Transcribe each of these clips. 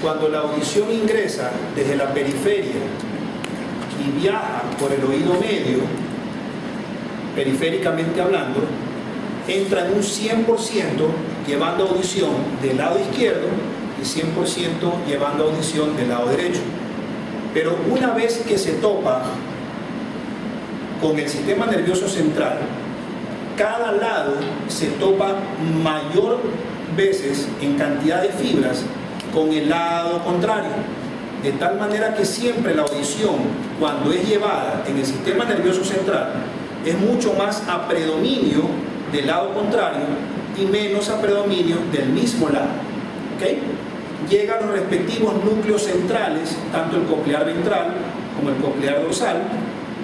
cuando la audición ingresa desde la periferia y viaja por el oído medio, periféricamente hablando, entra en un 100% llevando audición del lado izquierdo y 100% llevando audición del lado derecho. Pero una vez que se topa con el sistema nervioso central, cada lado se topa mayor veces en cantidad de fibras con el lado contrario, de tal manera que siempre la audición, cuando es llevada en el sistema nervioso central, es mucho más a predominio del lado contrario y menos a predominio del mismo lado. ¿Okay? Llegan los respectivos núcleos centrales, tanto el coclear ventral como el coclear dorsal,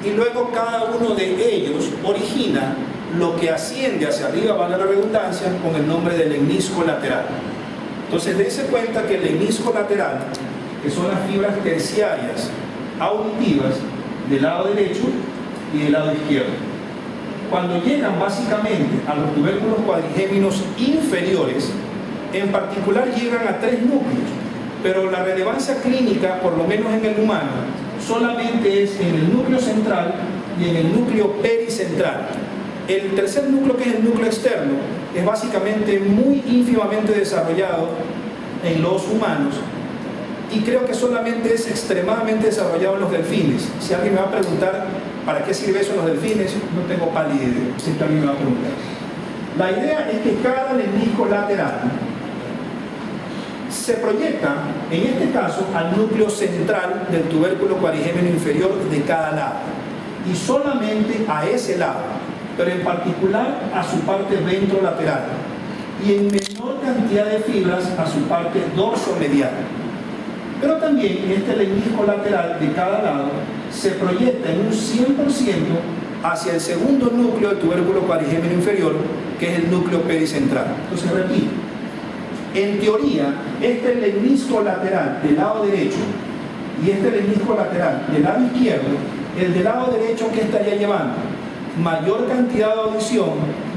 y luego cada uno de ellos origina lo que asciende hacia arriba, vale la redundancia, con el nombre del lemnisco lateral. Entonces, dése cuenta que el lemnisco lateral, que son las fibras terciarias auditivas del lado derecho y del lado izquierdo, cuando llegan básicamente a los tubérculos cuadrigéminos inferiores, en particular llegan a 3 núcleos, pero la relevancia clínica, por lo menos en el humano, solamente es en el núcleo central y en el núcleo pericentral. El tercer núcleo, que es el núcleo externo, es básicamente muy ínfimamente desarrollado en los humanos y creo que solamente es extremadamente desarrollado en los delfines. Si alguien me va a preguntar para qué sirve eso en los delfines, no tengo pálida idea, si alguien me va a preguntar. La idea es que cada lemnisco lateral se proyecta, en este caso, al núcleo central del tubérculo cuadrigémino inferior de cada lado, y solamente a ese lado, pero en particular a su parte ventrolateral, y en menor cantidad de fibras a su parte dorsomedial. Pero también este lemnisco lateral de cada lado se proyecta en un 100% hacia el segundo núcleo del tubérculo cuadrigémino inferior, que es el núcleo pericentral. Entonces, repito, en teoría, este lemnisco lateral del lado derecho y este lemnisco lateral del lado izquierdo, el del lado derecho, que estaría llevando mayor cantidad de audición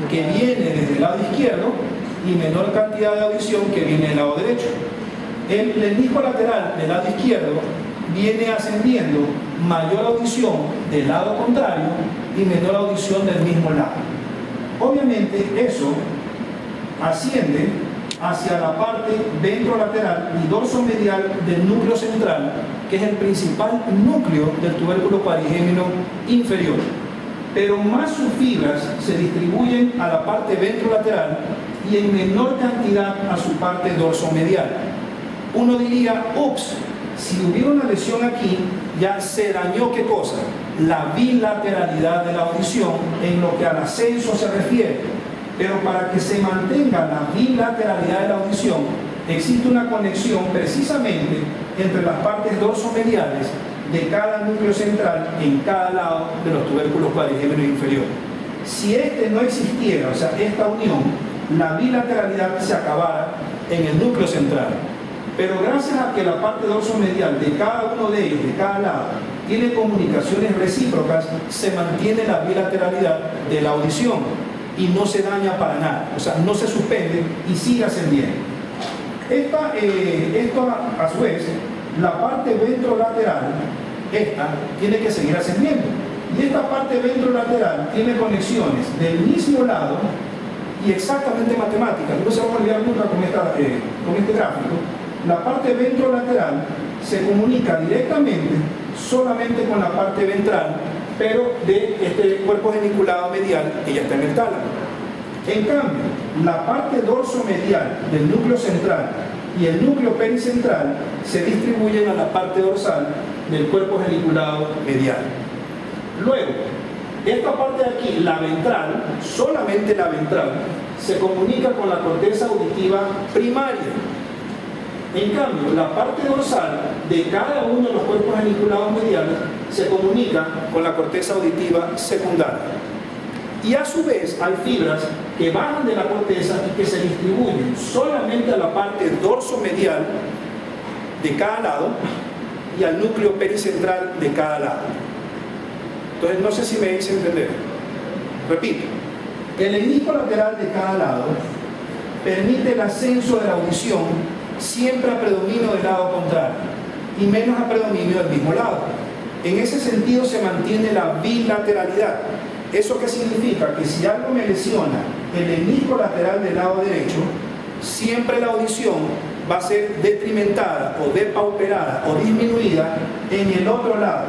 que viene desde el lado izquierdo y menor cantidad de audición que viene del lado derecho. El lemnisco lateral del lado izquierdo viene ascendiendo mayor audición del lado contrario y menor audición del mismo lado. Obviamente eso asciende hacia la parte ventrolateral y dorsomedial del núcleo central, que es el principal núcleo del tubérculo cuadrigémino inferior. Pero más sus fibras se distribuyen a la parte ventrolateral y en menor cantidad a su parte dorsomedial. Uno diría, ups, si hubiera una lesión aquí, ya se dañó, ¿qué cosa? La bilateralidad de la audición en lo que al ascenso se refiere. Pero para que se mantenga la bilateralidad de la audición, existe una conexión precisamente entre las partes dorsomediales de cada núcleo central en cada lado de los tubérculos cuadrigéminos inferiores. Si este no existiera, o sea, esta unión, la bilateralidad se acabara en el núcleo central. Pero gracias a que la parte dorsomedial de cada uno de ellos, de cada lado, tiene comunicaciones recíprocas, se mantiene la bilateralidad de la audición y no se daña para nada, o sea, no se suspende y sigue ascendiendo. Esto a su vez, la parte ventrolateral, esta tiene que seguir ascendiendo. Y esta parte ventrolateral tiene conexiones del mismo lado y exactamente matemáticas. No se va a olvidar nunca con este gráfico. La parte ventrolateral se comunica directamente solamente con la parte ventral, pero de este cuerpo geniculado medial que ya está en el tálamo. En cambio, la parte dorsomedial del núcleo central y el núcleo pericentral se distribuyen a la parte dorsal del cuerpo geniculado medial. Luego, esta parte de aquí, la ventral, solamente la ventral, se comunica con la corteza auditiva primaria. En cambio, la parte dorsal de cada uno de los cuerpos geniculados mediales se comunica con la corteza auditiva secundaria. Y a su vez hay fibras que bajan de la corteza y que se distribuyen solamente a la parte dorsomedial de cada lado y al núcleo pericentral de cada lado. Entonces, no sé si me hice entender. Repito, el lemnisco lateral de cada lado permite el ascenso de la audición siempre a predominio del lado y menos a predominio del mismo lado. En ese sentido se mantiene la bilateralidad. ¿Eso qué significa? Que si algo me lesiona el hemisco lateral del lado derecho, siempre la audición va a ser detrimentada o depauperada o disminuida en el otro lado.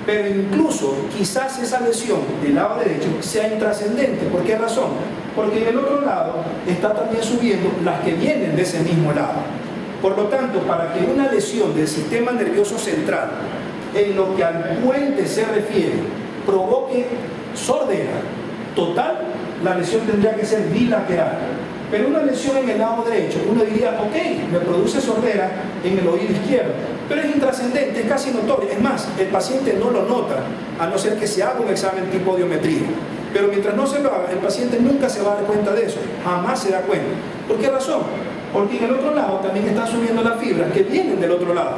Pero incluso quizás esa lesión del lado derecho sea intrascendente. ¿Por qué razón? Porque en el otro lado está también subiendo las que vienen de ese mismo lado. Por lo tanto, para que una lesión del sistema nervioso central, en lo que al puente se refiere, provoque sordera total, la lesión tendría que ser bilateral. Pero una lesión en el lado derecho, uno diría, ok, me produce sordera en el oído izquierdo, pero es intrascendente, es casi notorio. Es más, el paciente no lo nota, a no ser que se haga un examen tipo audiometría. Pero mientras no se lo haga, el paciente nunca se va a dar cuenta de eso, jamás se da cuenta. ¿Por qué razón? Porque en el otro lado también están subiendo las fibras que vienen del otro lado.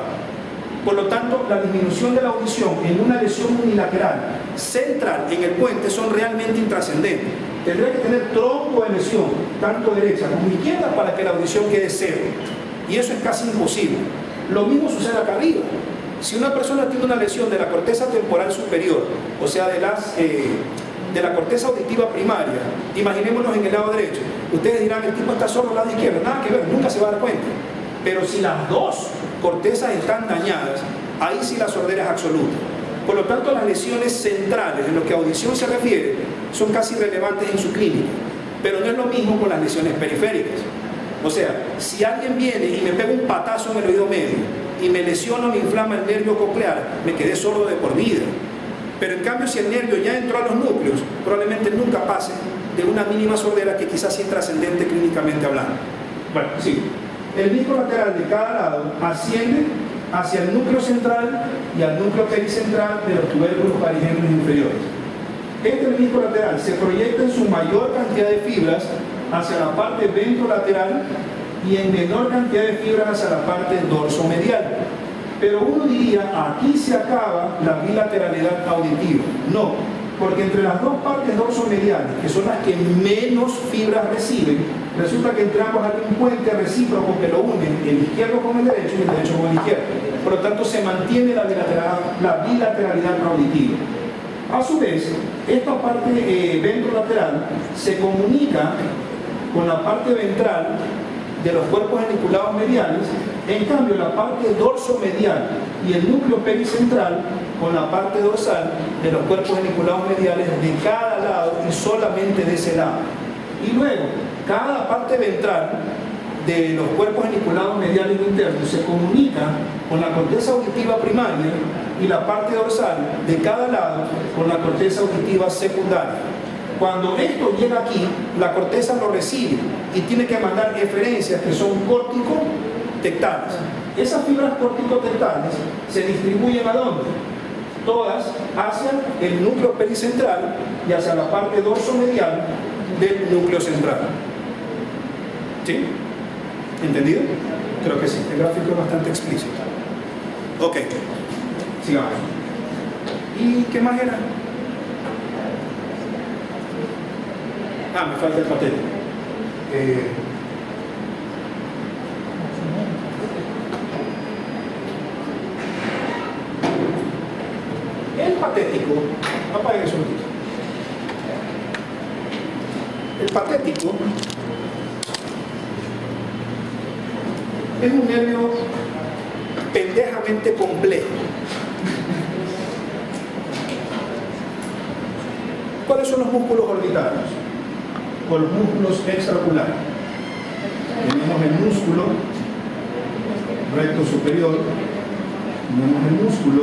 Por lo tanto, la disminución de la audición en una lesión unilateral central en el puente son realmente intrascendentes. Tendría que tener tronco de lesión, tanto derecha como izquierda, para que la audición quede cero. Y eso es casi imposible. Lo mismo sucede acá arriba. Si una persona tiene una lesión de la corteza temporal superior, o sea, de la corteza auditiva primaria, imaginémonos en el lado derecho, ustedes dirán, el tipo está sordo al lado izquierdo, nada que ver, nunca se va a dar cuenta. Pero si las dos cortezas están dañadas, ahí sí la sordera es absoluta. Por lo tanto, las lesiones centrales, en lo que a audición se refiere, son casi irrelevantes en su clínica. Pero no es lo mismo con las lesiones periféricas. O sea, si alguien viene y me pega un patazo en el oído medio y me lesiona o me inflama el nervio coclear, me quedé sordo de por vida. Pero en cambio, si el nervio ya entró a los núcleos, probablemente nunca pase de una mínima sordera que quizás sea intrascendente clínicamente hablando. Bueno, sí. El disco lateral de cada lado asciende hacia el núcleo central y al núcleo pericentral de los tubérculos parigémenos inferiores. Este menisco lateral se proyecta en su mayor cantidad de fibras hacia la parte ventrolateral y en menor cantidad de fibras hacia la parte dorsomedial. Pero uno diría, aquí se acaba la bilateralidad auditiva. No, porque entre las dos partes dorsomediales, que son las que menos fibras reciben, resulta que entre ambos hay un puente recíproco que lo une el izquierdo con el derecho y el derecho con el izquierdo. Por lo tanto, se mantiene la bilateralidad auditiva. A su vez, esta parte ventrolateral se comunica con la parte ventral de los cuerpos geniculados mediales. En cambio, la parte dorsomedial y el núcleo pericentral con la parte dorsal de los cuerpos geniculados mediales de cada lado y solamente de ese lado. Y luego, cada parte ventral de los cuerpos geniculados mediales internos se comunica con la corteza auditiva primaria y la parte dorsal de cada lado con la corteza auditiva secundaria. Cuando esto llega aquí, la corteza lo recibe y tiene que mandar eferencias que son córtico-tectales. Esas fibras córtico-tectales se distribuyen ¿a dónde? Todas hacia el núcleo pericentral y hacia la parte dorsomedial del núcleo central. ¿Sí? ¿Entendido? Creo que sí. El gráfico es bastante explícito. Ok. Sigamos. ¿Y qué más era? Me falta el patético. El patético, apaguen eso un poquito. El patético es un nervio pendejamente complejo. ¿Cuáles son los músculos orbitarios? O los músculos extraoculares. Tenemos el músculo recto superior, tenemos el músculo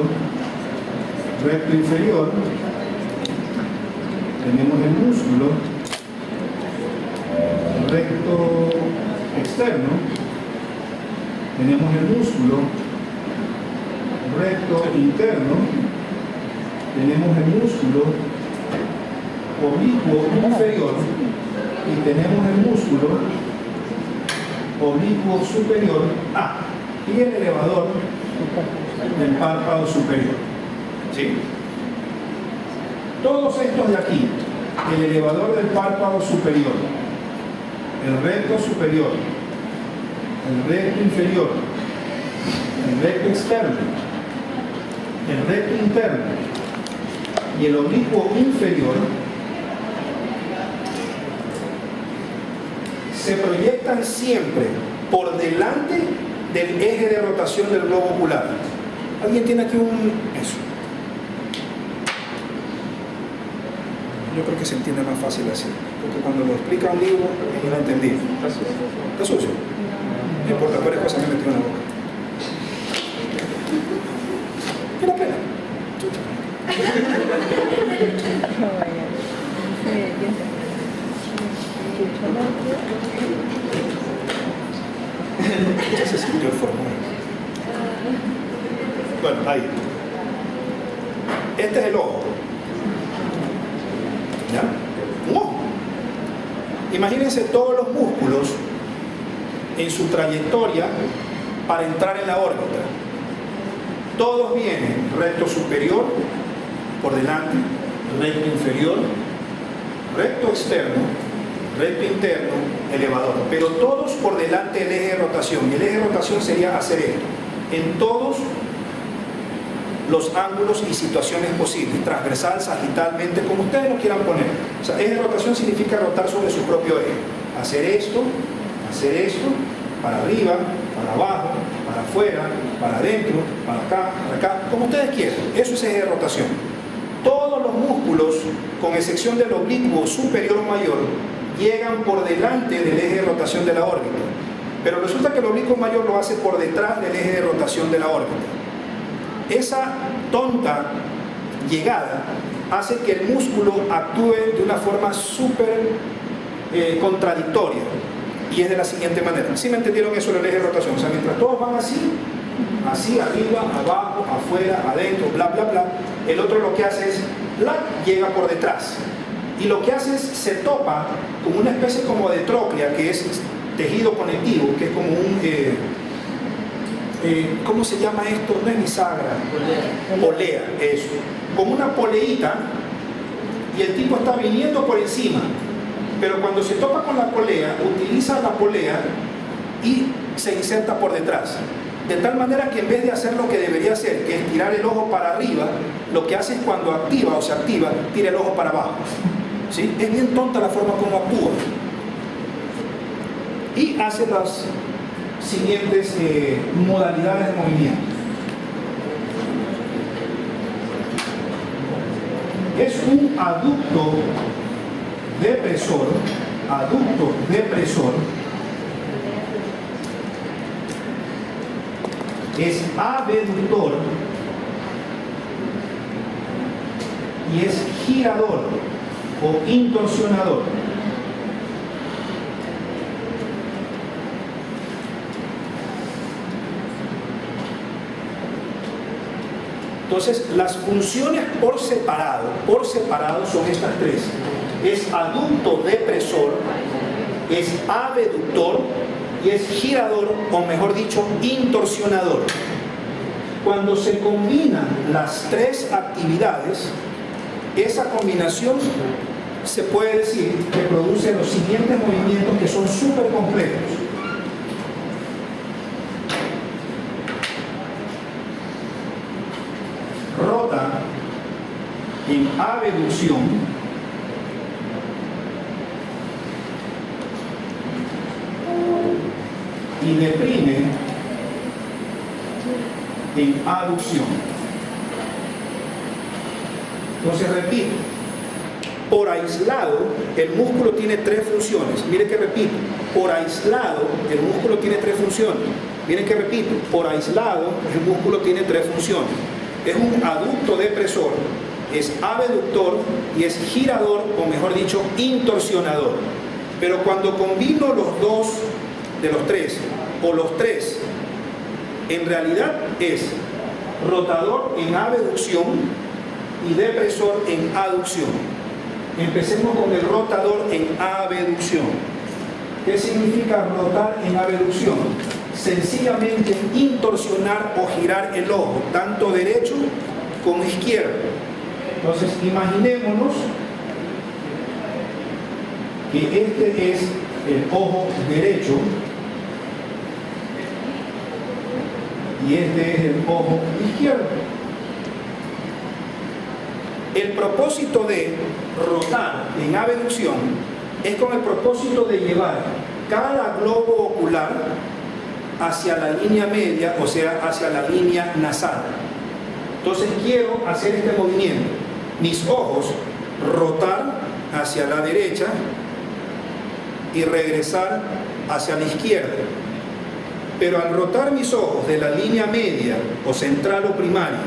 recto inferior, tenemos el músculo recto externo, tenemos el músculo recto interno, tenemos el músculo oblicuo inferior y tenemos el músculo oblicuo superior y el elevador del párpado superior. ¿Sí? Todos estos de aquí, el elevador del párpado superior, el recto superior, el recto inferior, el recto externo, el recto interno y el oblicuo inferior se proyectan siempre por delante del eje de rotación del globo ocular. ¿Alguien tiene aquí eso? Yo creo que se entiende más fácil así, porque cuando lo explica un libro es inentendible. ¿Está sucio? No importa, pero es cosa que me metió en la boca. ¿Qué la pena? Ya se sintió el formulario. Bueno, ahí. Este es el ojo. ¿Ya? Un ojo. Imagínense todos los músculos en su trayectoria para entrar en la órbita. Todos vienen recto superior, por delante, recto inferior, recto externo, recto interno, elevador. Pero todos por delante del eje de rotación. Y el eje de rotación sería hacer esto. En todos los ángulos y situaciones posibles, transversal, sagitalmente, como ustedes lo quieran poner. O sea, eje de rotación significa rotar sobre su propio eje. Hacer esto, para arriba, para abajo, para afuera, para adentro, para acá, como ustedes quieran. Eso es eje de rotación. Todos los músculos, con excepción del oblicuo superior o mayor, llegan por delante del eje de rotación de la órbita. Pero resulta que el oblicuo mayor lo hace por detrás del eje de rotación de la órbita. Esa tonta llegada hace que el músculo actúe de una forma súper contradictoria. Y es de la siguiente manera. ¿Sí me entendieron eso del eje de rotación? O sea, mientras todos van así, arriba, abajo, afuera, adentro, bla, bla, bla, el otro lo que hace es, llega por detrás. Y lo que hace es, se topa con una especie como de tróclea, que es tejido conectivo, que es como un... ¿cómo se llama esto? No es bisagra. Polea, eso. Como una poleita, y el tipo está viniendo por encima. Pero cuando se topa con la polea, utiliza la polea y se inserta por detrás. De tal manera que en vez de hacer lo que debería hacer, que es tirar el ojo para arriba, lo que hace es cuando activa o se activa, tira el ojo para abajo. ¿Sí? Es bien tonta la forma como actúa. Y hace las siguientes modalidades de movimiento. Es un aducto depresor, es abductor y es girador o intorsionador. Entonces, las funciones por separado son estas tres. Es aducto depresor, es abductor y es girador, o mejor dicho, intorsionador. Cuando se combinan las tres actividades, esa combinación se puede decir que produce los siguientes movimientos que son súper complejos. Rota en abducción, y deprime en aducción. Entonces repito, por aislado el músculo tiene tres funciones. Mire que repito, por aislado el músculo tiene tres funciones. Miren que repito, por aislado el músculo tiene tres funciones. Es un aducto depresor, es abductor y es girador, o mejor dicho, intorsionador. Pero cuando combino los dos de los tres, o los tres, en realidad es rotador en abducción y depresor en aducción. Empecemos con el rotador en abducción. ¿Qué significa rotar en abducción? Sencillamente intorsionar o girar el ojo, tanto derecho como izquierdo. Entonces imaginémonos que este es el ojo derecho y este es el ojo izquierdo. El propósito de rotar en abducción es con el propósito de llevar cada globo ocular hacia la línea media, o sea, hacia la línea nasal. Entonces quiero hacer este movimiento. Mis ojos rotar hacia la derecha y regresar hacia la izquierda. Pero al rotar mis ojos de la línea media o central o primaria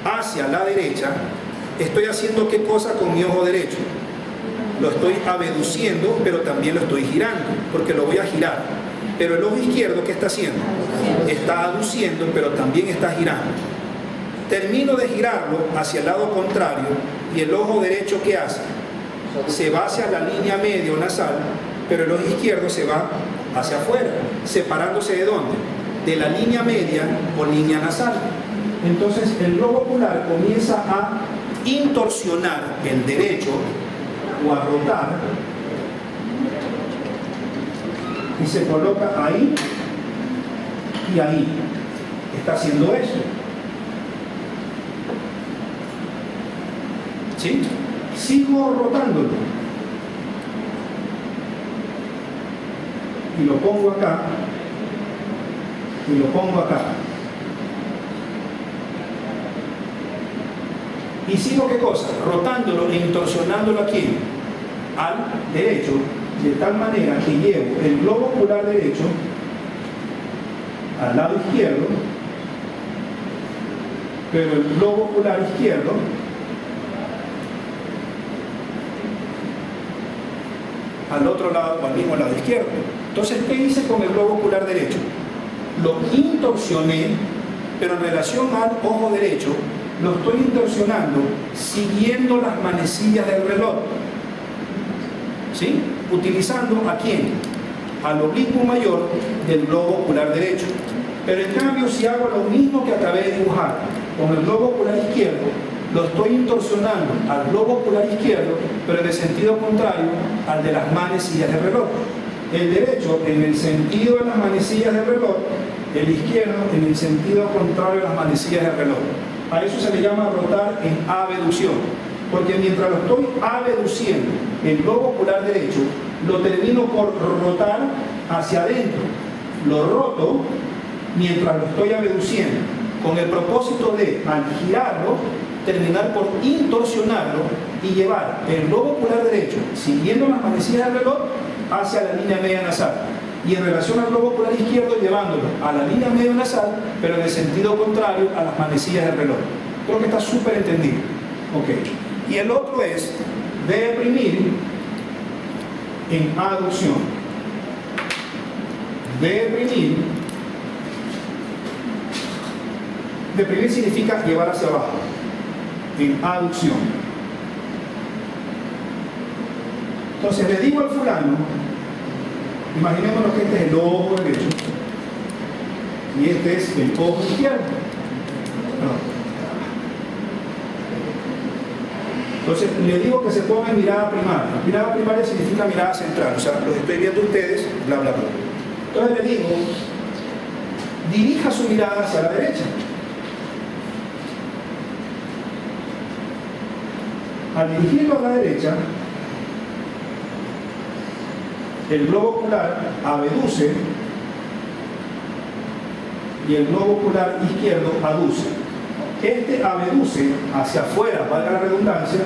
hacia la derecha, estoy haciendo ¿qué cosa con mi ojo derecho? Lo estoy abduciendo, pero también lo estoy girando, porque lo voy a girar. Pero el ojo izquierdo, ¿qué está haciendo? Está aduciendo, pero también está girando. Termino de girarlo hacia el lado contrario y el ojo derecho, ¿qué hace? Se va hacia la línea media o nasal, pero el ojo izquierdo se va hacia afuera, separándose ¿de dónde? De la línea media o línea nasal. Entonces el globo ocular comienza a intorsionar el derecho o a rotar y se coloca ahí y ahí. Está haciendo eso. ¿Sí? Sigo rotándolo y lo pongo acá y lo pongo acá y sigo ¿qué cosa? Rotándolo e intorsionándolo aquí al derecho, de tal manera que llevo el globo ocular derecho al lado izquierdo, pero el globo ocular izquierdo al otro lado o al mismo lado izquierdo. Entonces, ¿qué hice con el globo ocular derecho? Lo intorsioné, pero en relación al ojo derecho, lo estoy intorsionando siguiendo las manecillas del reloj. ¿Sí? Utilizando ¿a quién? Al oblicuo mayor del globo ocular derecho. Pero en cambio, si hago lo mismo que acabé de dibujar con el globo ocular izquierdo, lo estoy intorsionando al globo ocular izquierdo, pero en el sentido contrario al de las manecillas del reloj. El derecho en el sentido de las manecillas del reloj, el izquierdo en el sentido contrario de las manecillas del reloj. A eso se le llama rotar en abducción, porque mientras lo estoy abduciendo el globo ocular derecho, lo termino por rotar hacia adentro. Lo roto mientras lo estoy abduciendo, con el propósito de, al girarlo, terminar por intorsionarlo y llevar el globo ocular derecho, siguiendo las manecillas del reloj, hacia la línea media nasal. Y en relación al globo ocular izquierdo, llevándolo a la línea media nasal, pero en el sentido contrario a las manecillas del reloj. Creo que está súper entendido. Ok. Y el otro es deprimir en aducción. Deprimir. Deprimir significa llevar hacia abajo. En aducción. Entonces le digo al fulano, imaginémonos que este es el ojo derecho y este es el ojo izquierdo. Entonces le digo que se ponga en mirada primaria. Mirada primaria significa mirada central, o sea, los estoy viendo ustedes, bla, bla, bla. Entonces le digo, dirija su mirada hacia la derecha. Al dirigirlo a la derecha, el globo ocular abduce y el globo ocular izquierdo aduce. Este abduce hacia afuera, valga la redundancia,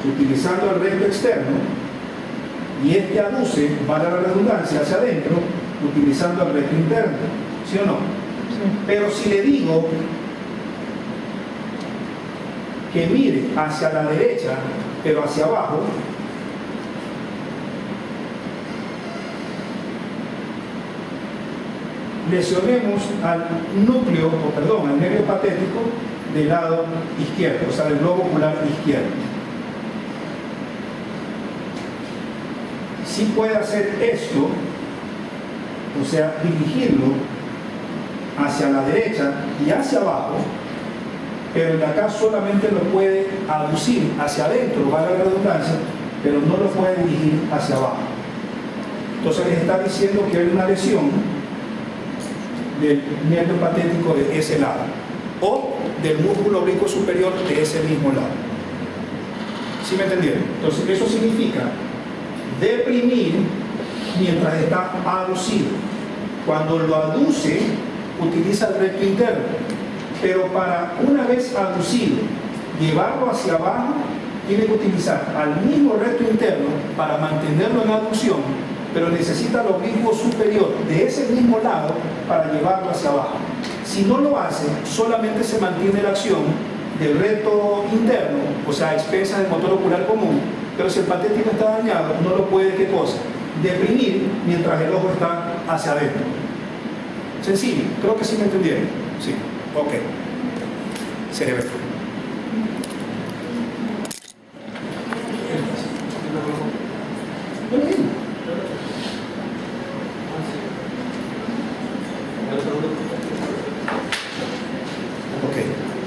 utilizando el recto externo, y este aduce, valga la redundancia, hacia adentro, utilizando el recto interno. ¿Sí o no? Sí. Pero si le digo que mire hacia la derecha, pero hacia abajo, lesionemos al núcleo, o perdón, al nervio patético del lado izquierdo, o sea, del globo ocular izquierdo. Sí puede hacer esto, o sea, dirigirlo hacia la derecha y hacia abajo, pero el de acá solamente lo puede aducir hacia adentro, valga la redundancia, pero no lo puede dirigir hacia abajo. Entonces les está diciendo que hay una lesión del nervio patético de ese lado o del músculo oblicuo superior de ese mismo lado. ¿Sí me entendieron? Entonces eso significa deprimir mientras está aducido. Cuando lo aduce, utiliza el recto interno, pero para una vez aducido, llevarlo hacia abajo, tiene que utilizar al mismo recto interno para mantenerlo en aducción, pero necesita el oblicuo superior de ese mismo lado para llevarlo hacia abajo. Si no lo hace, solamente se mantiene la acción del recto interno, o sea, a expensas del motor ocular común, pero si el patético está dañado, no lo puede, ¿qué cosa? Deprimir mientras el ojo está hacia adentro. Sencillo, creo que sí me entendieron. Sí, ok. Cerebro. Ok.